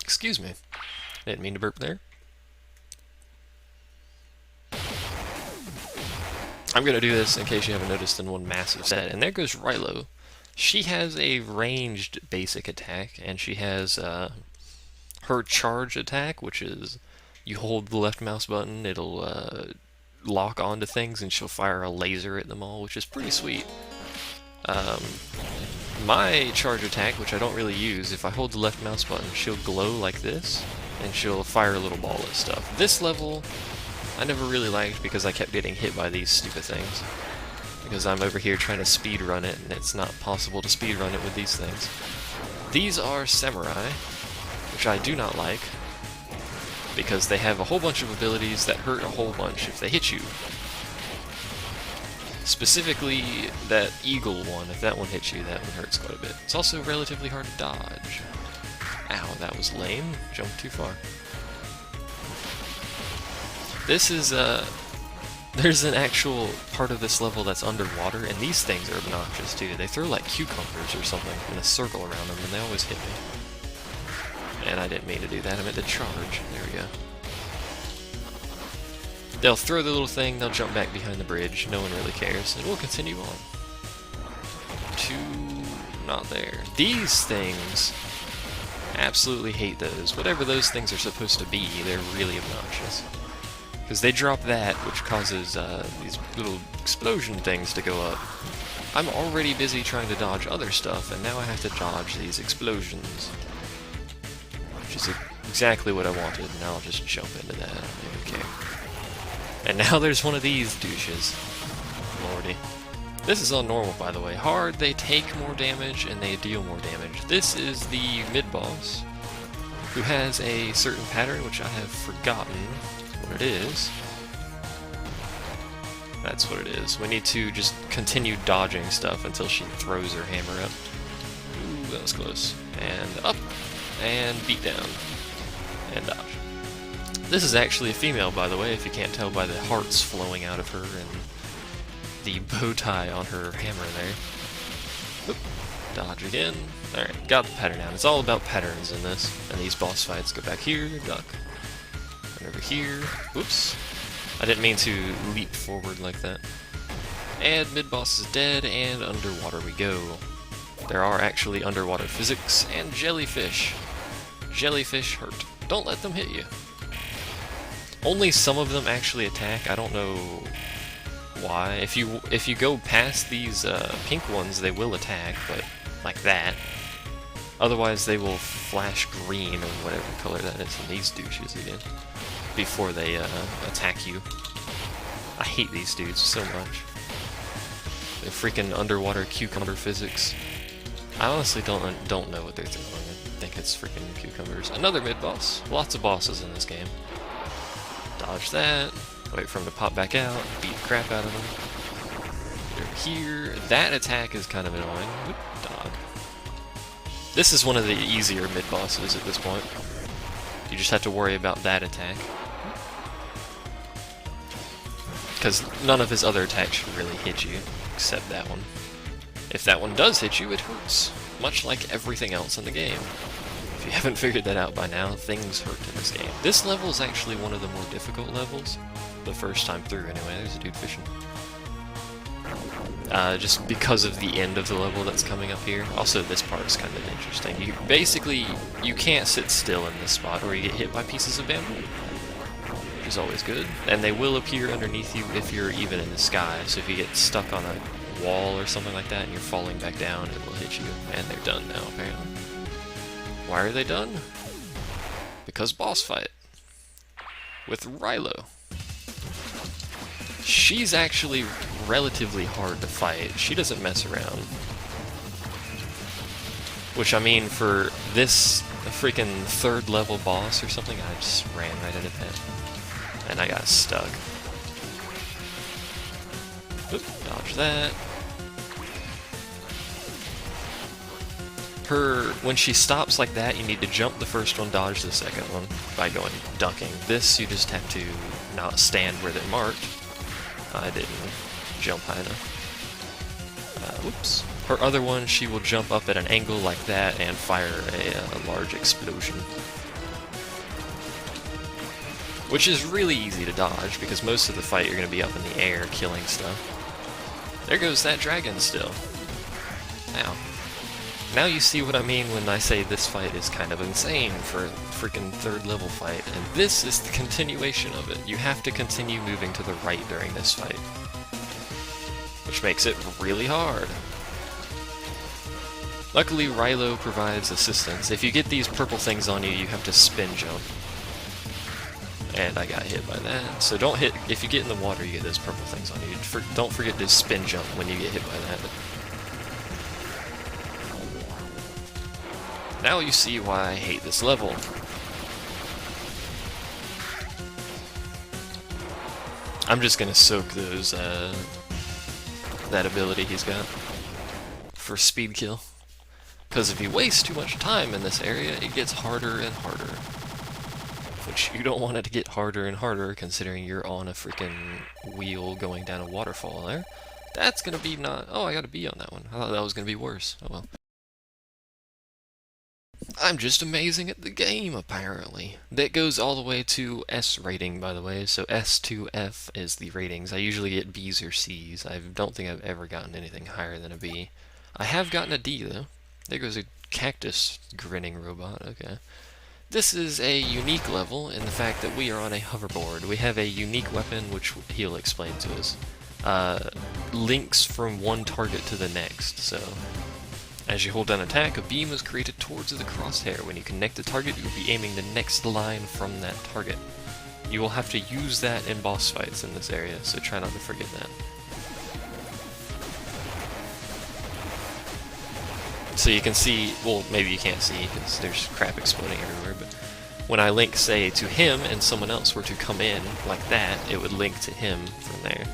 Excuse me. Didn't mean to burp there. I'm gonna do this in case you haven't noticed in one massive set. And there goes RILO. She has a ranged basic attack, and she has her charge attack, which is you hold the left mouse button, it'll lock onto things, and she'll fire a laser at them all, which is pretty sweet. My charge attack, which I don't really use, if I hold the left mouse button, she'll glow like this, and she'll fire a little ball at stuff. This level, I never really liked because I kept getting hit by these stupid things. Because I'm over here trying to speedrun it, and it's not possible to speedrun it with these things. These are samurai, which I do not like, because they have a whole bunch of abilities that hurt a whole bunch if they hit you. Specifically, that eagle one, if that one hits you, that one hurts quite a bit. It's also relatively hard to dodge. Ow, that was lame. Jumped too far. This is, there's an actual part of this level that's underwater, and these things are obnoxious too. They throw like cucumbers or something in a circle around them, and they always hit me. And I didn't mean to do that, I meant to charge. There we go. They'll throw the little thing, they'll jump back behind the bridge, no one really cares, and we'll continue on. Not there. These things, absolutely hate those. Whatever those things are supposed to be, they're really obnoxious. Because they drop that, which causes these little explosion things to go up. I'm already busy trying to dodge other stuff, and now I have to dodge these explosions. Which is exactly what I wanted, and I'll just jump into that. Okay. And now there's one of these douches. Lordy. This is on normal, by the way. Hard, they take more damage, and they deal more damage. This is the mid-boss, who has a certain pattern, which I have forgotten what it is. That's what it is. We need to just continue dodging stuff until she throws her hammer up. Ooh, that was close. And up, and beat down, and dodge. This is actually a female, by the way, if you can't tell by the hearts flowing out of her and the bow tie on her hammer there. Oop. Dodge again. Alright, got the pattern down. It's all about patterns in this. And these boss fights, go back here, duck. And over here. Whoops. I didn't mean to leap forward like that. And mid-boss is dead, and underwater we go. There are actually underwater physics and jellyfish. Jellyfish hurt. Don't let them hit you. Only some of them actually attack. I don't know why. If you go past these pink ones, they will attack, but like that. Otherwise, they will flash green or whatever color that is in these douches again before they attack you. I hate these dudes so much. The freaking underwater cucumber physics. I honestly don't know what they're throwing. I think it's freaking cucumbers. Another mid-boss. Lots of bosses in this game. Dodge that, wait for him to pop back out, beat the crap out of him. Get over here. That attack is kind of annoying. Oop, dog. This is one of the easier mid-bosses at this point. You just have to worry about that attack. Because none of his other attacks should really hit you, except that one. If that one does hit you, it hurts. Much like everything else in the game. If you haven't figured that out by now, things hurt in this game. This level is actually one of the more difficult levels. The first time through, anyway. There's a dude fishing. Just because of the end of the level that's coming up here. Also, this part is kind of interesting. You can't sit still in this spot or you get hit by pieces of bamboo. Which is always good. And they will appear underneath you if you're even in the sky. So if you get stuck on a wall or something like that and you're falling back down, it will hit you. And they're done now, apparently. Why are they done? Because boss fight. With RILO. She's actually relatively hard to fight. She doesn't mess around. Which, I mean, for this freaking third level boss or something, I just ran right into that. And I got stuck. Oop, dodge that. When she stops like that, you need to jump the first one, dodge the second one by going ducking. This, you just have to not stand where they're marked. I didn't jump high enough. Whoops. Her other one, she will jump up at an angle like that and fire a large explosion. which is really easy to dodge because most of the fight you're going to be up in the air killing stuff. There goes that dragon still. Ow. Now you see what I mean when I say this fight is kind of insane for a freaking 3rd level fight, and this is the continuation of it. You have to continue moving to the right during this fight, which makes it really hard. Luckily, RILO provides assistance. If you get these purple things on you, you have to spin jump. And I got hit by that. So don't hit, if you get in the water, you get those purple things on you. Don't forget to spin jump when you get hit by that. Now you see why I hate this level. I'm just gonna soak those, that ability he's got for speed kill. Because if you waste too much time in this area, it gets harder and harder. Which you don't want it to get harder and harder, considering you're on a freaking wheel going down a waterfall there. That's gonna be not... Oh, I got a B on that one. I thought that was gonna be worse. Oh well. I'm just amazing at the game, apparently. That goes all the way to S rating, by the way, so S to F is the ratings. I usually get B's or C's. I don't think I've ever gotten anything higher than a B. I have gotten a D, though. There goes a cactus grinning robot, okay. This is a unique level in the fact that we are on a hoverboard. We have a unique weapon, which he'll explain to us. Links from one target to the next, so... As you hold down attack, a beam is created towards the crosshair. When you connect the target, you will be aiming the next line from that target. You will have to use that in boss fights in this area, so try not to forget that. So you can see, well, maybe you can't see because there's crap exploding everywhere, but when I link, say, to him and someone else were to come in like that, it would link to him from there.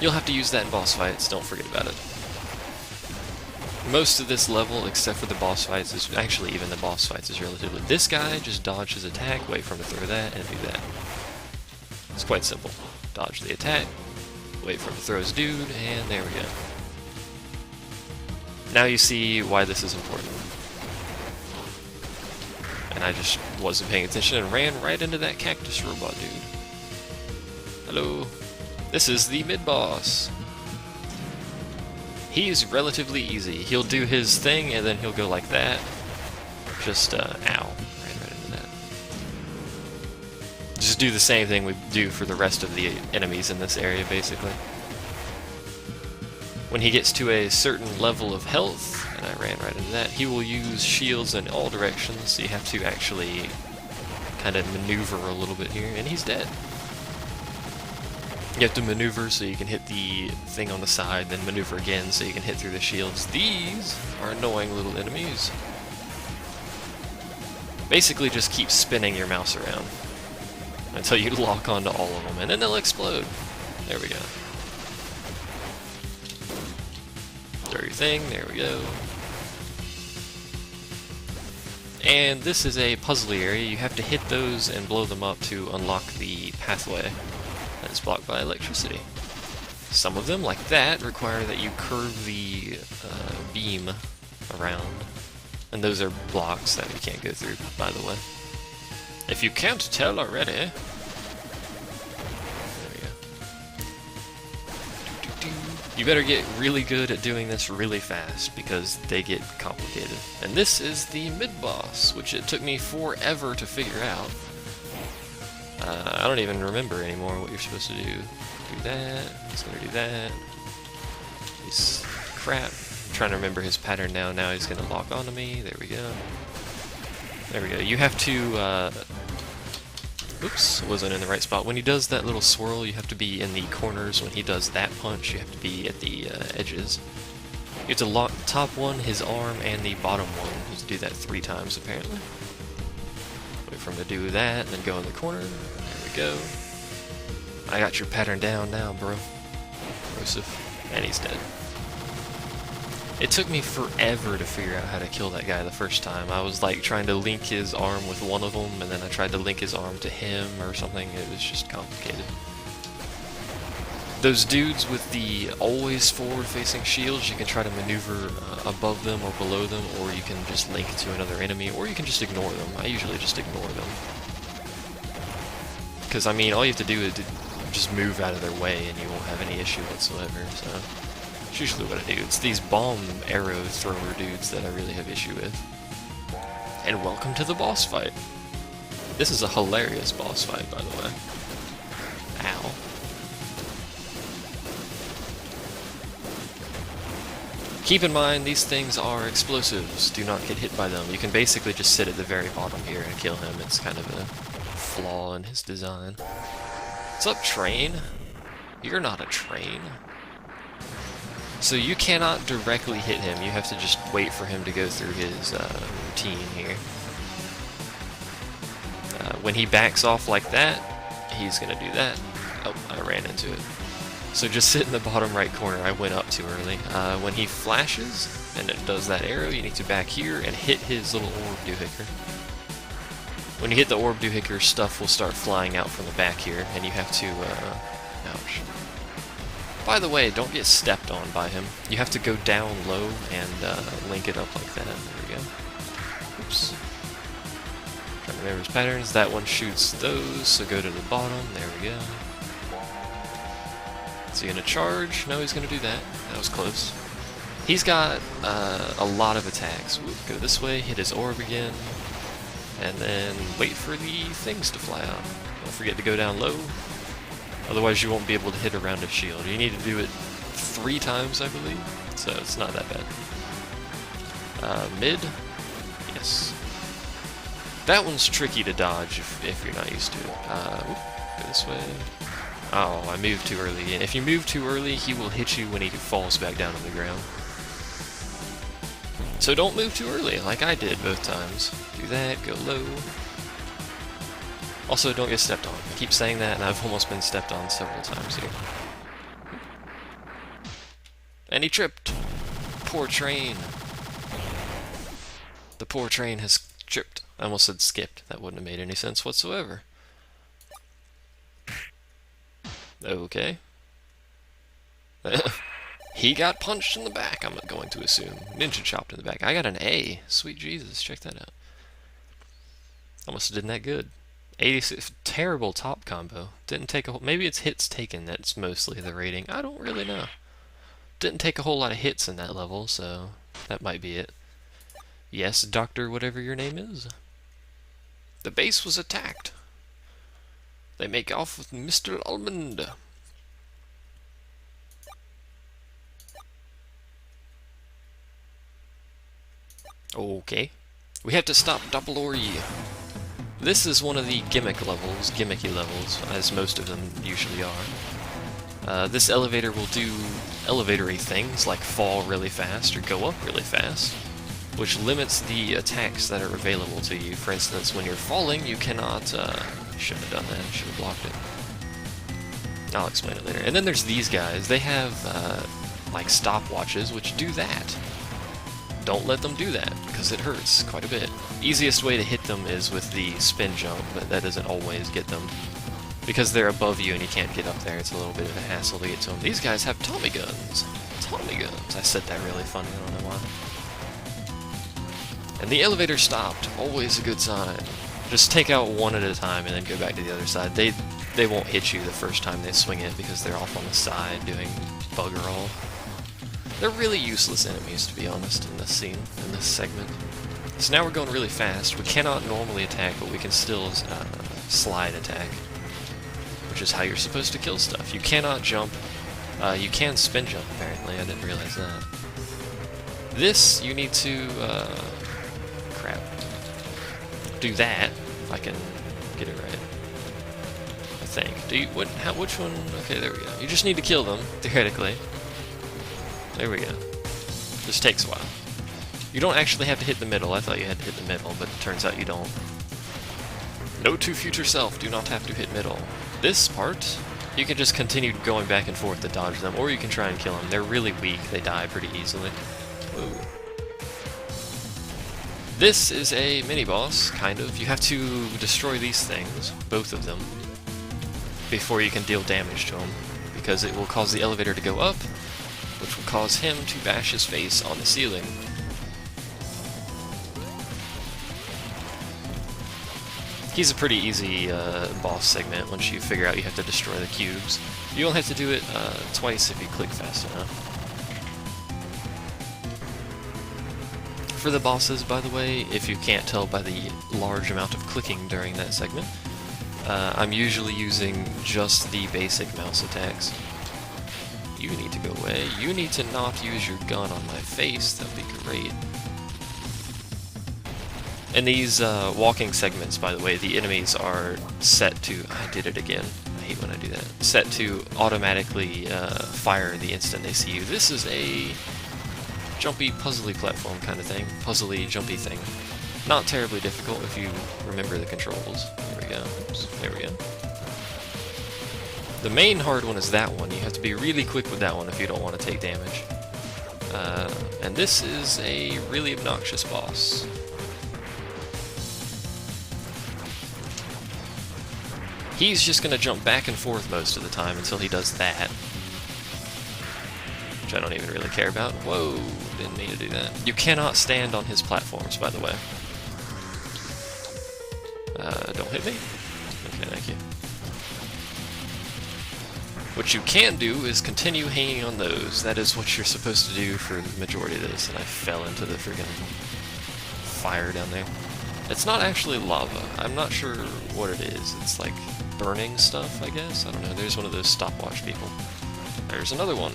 You'll have to use that in boss fights, don't forget about it. Most of this level, except for the boss fights, is actually even the boss fights is relatively... This guy, just dodge his attack, wait for him to throw that, and do that. It's quite simple. Dodge the attack, wait for him to throw his dude, and there we go. Now you see why this is important. And I just wasn't paying attention and ran right into that cactus robot dude. Hello. This is the mid-boss. He's relatively easy. He'll do his thing, and then he'll go like that. Just, ow. Ran right into that. Just do the same thing we do for the rest of the enemies in this area, basically. When he gets to a certain level of health, and I ran right into that, he will use shields in all directions, so you have to actually kind of maneuver a little bit here, and he's dead. You have to maneuver so you can hit the thing on the side, then maneuver again so you can hit through the shields. These are annoying little enemies. Basically just keep spinning your mouse around until you lock onto all of them, and then they'll explode. There we go. Throw your thing, there we go. And this is a puzzly area. You have to hit those and blow them up to unlock the pathway that is blocked by electricity. Some of them, like that, require that you curve the beam around. And those are blocks that you can't go through, by the way. If you can't tell already. There we go. You better get really good at doing this really fast, because they get complicated. And this is the mid-boss, which it took me forever to figure out. I don't even remember anymore what you're supposed to do. Do that, he's gonna do that. He's crap. I'm trying to remember his pattern now. Now he's gonna lock onto me. There we go. There we go. You have to, oops, wasn't in the right spot. When he does that little swirl, you have to be in the corners. When he does that punch, you have to be at the edges. You have to lock the top one, his arm, and the bottom one. You have to do that 3 times, apparently. Wait for him to do that, and then go in the corner. There we go. I got your pattern down now, bro. Joseph. And he's dead. It took me forever to figure out how to kill that guy the first time. I was like trying to link his arm with one of them, and then I tried to link his arm to him or something. It was just complicated. Those dudes with the always forward-facing shields, you can try to maneuver above them or below them, or you can just link to another enemy, or you can just ignore them. I usually just ignore them. Because, I mean, all you have to do is just move out of their way and you won't have any issue whatsoever, so... That's usually what I do. It's these bomb arrow thrower dudes that I really have issue with. And welcome to the boss fight. This is a hilarious boss fight, by the way. Ow. Keep in mind, these things are explosives. Do not get hit by them. You can basically just sit at the very bottom here and kill him. It's kind of a flaw in his design. What's up, train? You're not a train. So you cannot directly hit him. You have to just wait for him to go through his routine here. When he backs off like that, he's gonna do that. Oh, I ran into it. So just sit in the bottom right corner. I went up too early. When he flashes and it does that arrow, you need to back here and hit his little orb doohickey. When you hit the orb doohickey, stuff will start flying out from the back here, and you have to, ouch. By the way, don't get stepped on by him. You have to go down low and link it up like that. There we go. Oops. Trying to remember his patterns. That one shoots those, so go to the bottom. There we go. Is he gonna charge? No, he's gonna do that. That was close. He's got a lot of attacks. We'll go this way, hit his orb again, and then wait for the things to fly out. Don't forget to go down low. Otherwise you won't be able to hit around his shield. You need to do it 3 times, I believe, so it's not that bad. Mid? Yes. That one's tricky to dodge if you're not used to it. Go this way. Oh, I moved too early. If you move too early, he will hit you when he falls back down on the ground. So don't move too early, like I did both times. Do that, go low. Also, don't get stepped on. I keep saying that, and I've almost been stepped on several times here. And he tripped! Poor train. The poor train has tripped. I almost said skipped. That wouldn't have made any sense whatsoever. Okay. He got punched in the back, I'm going to assume. Ninja chopped in the back. I got an A. Sweet Jesus, check that out. Almost did that good. 86, terrible top combo. Didn't take a whole, maybe it's hits taken that's mostly the rating. I don't really know. Didn't take a whole lot of hits in that level, so that might be it. Yes, Doctor, whatever your name is. The base was attacked. They make off with Mr. Almond. Okay. We have to stop DOPPELORI. This is one of the gimmicky levels, as most of them usually are. This elevator will do elevatory things like fall really fast or go up really fast, which limits the attacks that are available to you. For instance, when you're falling, you cannot... should have done that, should have blocked it. I'll explain it later. And then there's these guys. They have, like, stopwatches, which do that. Don't let them do that, because it hurts quite a bit. Easiest way to hit them is with the spin jump, but that doesn't always get them. Because they're above you and you can't get up there, it's a little bit of a hassle to get to them. These guys have Tommy guns. Tommy guns. I said that really funny, I don't know why. And the elevator stopped. Always a good sign. Just take out one at a time and then go back to the other side. They won't hit you the first time they swing it because they're off on the side doing bugger all. They're really useless enemies, to be honest, in this scene, in this segment. So now we're going really fast. We cannot normally attack, but we can still slide attack, which is how you're supposed to kill stuff. You cannot jump. You can spin jump, apparently. I didn't realize that. This, you need to... crap. Do that, if I can get it right. I think. Do you... which one? Okay, there we go. You just need to kill them, theoretically. There we go. Just takes a while. You don't actually have to hit the middle. I thought you had to hit the middle, but it turns out you don't. Note to future self, do not have to hit middle. This part, you can just continue going back and forth to dodge them, or you can try and kill them. They're really weak. They die pretty easily. Ooh. This is a mini-boss, kind of. You have to destroy these things, both of them, before you can deal damage to them, because it will cause the elevator to go up, which will cause him to bash his face on the ceiling. He's a pretty easy boss segment once you figure out you have to destroy the cubes. You only have to do it twice if you click fast enough. For the bosses, by the way, if you can't tell by the large amount of clicking during that segment, I'm usually using just the basic mouse attacks. You need to go away. You need to not use your gun on my face. That'd be great. In these walking segments, by the way, the enemies are set to... I did it again. I hate when I do that. Set to automatically fire the instant they see you. This is a jumpy, puzzly platform kind of thing. Puzzly, jumpy thing. Not terribly difficult if you remember the controls. There we go. Oops, there we go. The main hard one is that one. You have to be really quick with that one if you don't want to take damage. And this is a really obnoxious boss. He's just going to jump back and forth most of the time until he does that. Which I don't even really care about. Whoa, didn't mean to do that. You cannot stand on his platforms, by the way. Don't hit me? Okay, thank you. What you can do is continue hanging on those. That is what you're supposed to do for the majority of this, and I fell into the friggin' fire down there. It's not actually lava. I'm not sure what it is. It's like burning stuff, I guess? I don't know. There's one of those stopwatch people. There's another one.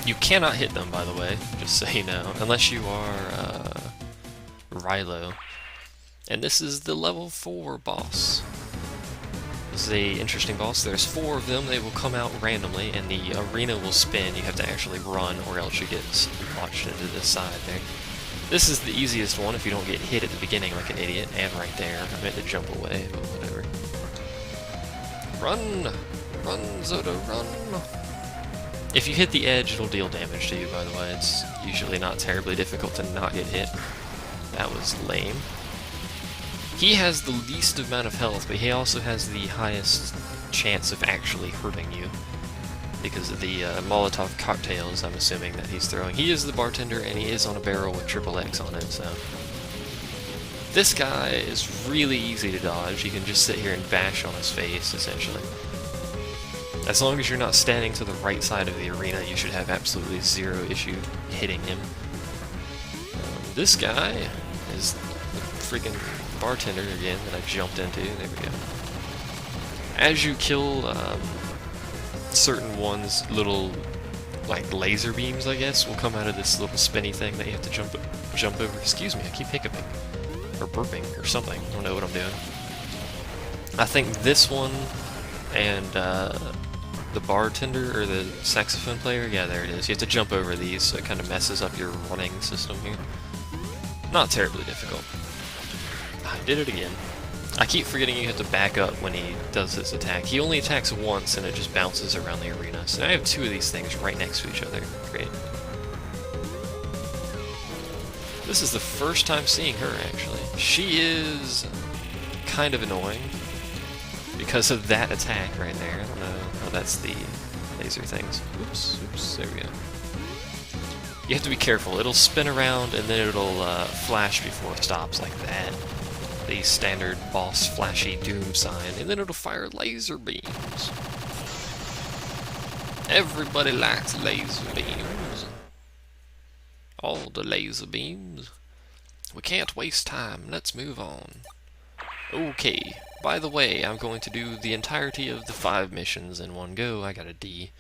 You cannot hit them, by the way, just so you know, unless you are RILO. And this is the level 4 boss. This is a interesting boss. There's 4 of them. They will come out randomly, and the arena will spin. You have to actually run, or else you get launched into the side there. This is the easiest one if you don't get hit at the beginning like an idiot, and right there. I meant to jump away, but whatever. Run! Run, Zoda, run! If you hit the edge, it'll deal damage to you, by the way. It's usually not terribly difficult to not get hit. That was lame. He has the least amount of health, but he also has the highest chance of actually hurting you. Because of the Molotov cocktails, I'm assuming, that he's throwing. He is the bartender, and he is on a barrel with XXX on it, so... This guy is really easy to dodge. You can just sit here and bash on his face, essentially. As long as you're not standing to the right side of the arena, you should have absolutely zero issue hitting him. This guy is the freaking bartender again that I jumped into. There we go. As you kill certain ones, little like laser beams, I guess, will come out of this little spinny thing that you have to jump over. Excuse me, I keep hiccuping or burping or something. I don't know what I'm doing. I think this one and the bartender or the saxophone player, yeah, there it is. You have to jump over these, so it kind of messes up your running system here. Not terribly difficult. I did it again. I keep forgetting you have to back up when he does his attack. He only attacks once and it just bounces around the arena. So now I have 2 of these things right next to each other. Great. This is the first time seeing her, actually. She is kind of annoying because of that attack right there. I don't know how that's the laser things. Oops, there we go. You have to be careful. It'll spin around and then it'll flash before it stops like that. The standard boss flashy doom sign, and then it'll fire laser beams. Everybody likes laser beams. All the laser beams. We can't waste time. Let's move on. Okay. By the way, I'm going to do the entirety of the 5 missions in one go. I got a D.